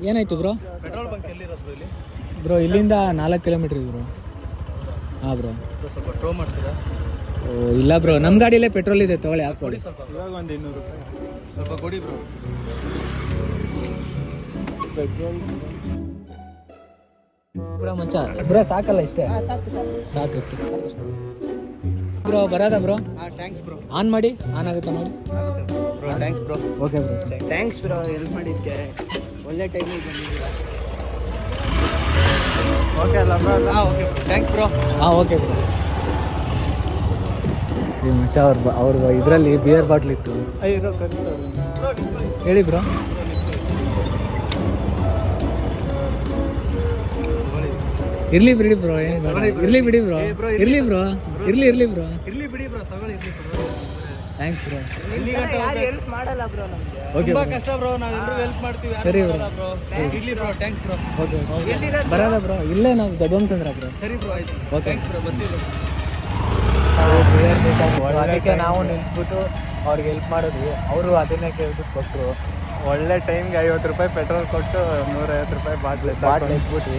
ಏನಾಯ್ತು bro? Petrol bunk ಎಲ್ಲಿರೋದು bro ಇಲ್ಲಿ? ಬ್ರೋ ಇಲ್ಲಿಂದ 4 ಕಿಲೋಮೀಟರ್ ಇದೆ ಬ್ರೋ. ಹಾಂ ಬ್ರೋ. ಸ್ವಲ್ಪ ಟ್ರೋ ಮಾಡ್ತೀರಾ? ಓ ಇಲ್ಲ ಬ್ರೋ, ನಮ್ಮ ಗಾಡಿಯಲ್ಲೇ ಪೆಟ್ರೋಲ್ ಇದೆ, ತೊಗೊಳ್ಳಿ ಹಾಕ್ಕೊಳ್ಳಿ. ಸ್ವಲ್ಪ ಇವಾಗ ಒಂದು 200 ರೂಪಾಯಿ ಸ್ವಲ್ಪ ಕೊಡಿ ಬ್ರೋ. ಪೆಟ್ರೋಲ್ ಬ್ರೋ ಮಚ್ಚ ಬ್ರೋ ಸಾಕಲ್ಲ ಇಷ್ಟೇ ಸಾಕು bro. Baroda bro? Thanks bro. On ಮಾಡಿ, ಆನ್ ಆಗುತ್ತಾ ನೋಡಿ bro. Thanks bro. Okay bro. Thanks bro, help ಮಾಡಿದ್ದಕ್ಕೆ. ಒಳ್ಳೆ ಟೈಮಿಗೆ ಬಂದಿದ್ದೀರಾ. ಓಕೆ ಅಲ್ಲ bro? Okay bro. Thanks bro. Okay bro. ಈ ಮಚ್ಚ ಅವ್ರ ಇದರಲ್ಲಿ ಬಿಯರ್ ಬಾಟ್ಲ್ ಇತ್ತು. ಹೇಳಿ ಬ್ರೋ. ಇರ್ಲಿ ಬಿಡಿ ಬ್ರೋ, ಏನು ಇರ್ಲಿ ಬಿಡಿ ಬ್ರೋ, ಇರ್ಲಿ ಬ್ರೋ, ಇರ್ಲಿ ಬ್ರೋ, ಇರ್ಲಿ ಬಿಡಿ ಬ್ರೋ, ತಗೊಳ್ಳಿ ಇರ್ಲಿ ಬ್ರೋ. Thanks bro. ಹೆಲ್ಪ್ ಮಾಡಲ್ಲ ಬ್ರೋ ನಮಗೆ. ಓಕೆ ತುಂಬಾ ಕಷ್ಟ ಬ್ರೋ, ನಾವೆಲ್ಲರೂ ಹೆಲ್ಪ್ ಮಾಡ್ತೀವಿ. ಸರಿ ಬ್ರೋ. ಇರ್ಲಿ ಬ್ರೋ. Thanks bro. ಓಕೆ ಬರೋದ ಬ್ರೋ? ಇಲ್ಲೇ ನಾವು ದೊಡ್ಡವಂತಂದ್ರ ಬ್ರೋ. ಸರಿ ಬ್ರೋ, ಆಯ್ತು. Okay thanks bro. ಬರ್ತೀವಿ. ಅದಕ್ಕೆ ನಾವು ನಿಲ್ಸ್ಬಿಟ್ಟು ಅವ್ರಿಗೆ ಹೆಲ್ಪ್ ಮಾಡಿದ್ವಿ. ಅವರು ಅದನ್ನೇ ಕೇಳ್ಬಿಟ್ಟು ಕೊಟ್ಟರು. ಒಳ್ಳೆ ಟೈಮ್ಗೆ 50 ರೂಪಾಯಿ ಪೆಟ್ರೋಲ್ ಕೊಟ್ಟು 150 ರೂಪಾಯಿ ಬಾಟ್ಲ್ ಇಟ್ಬಿಟ್ಟು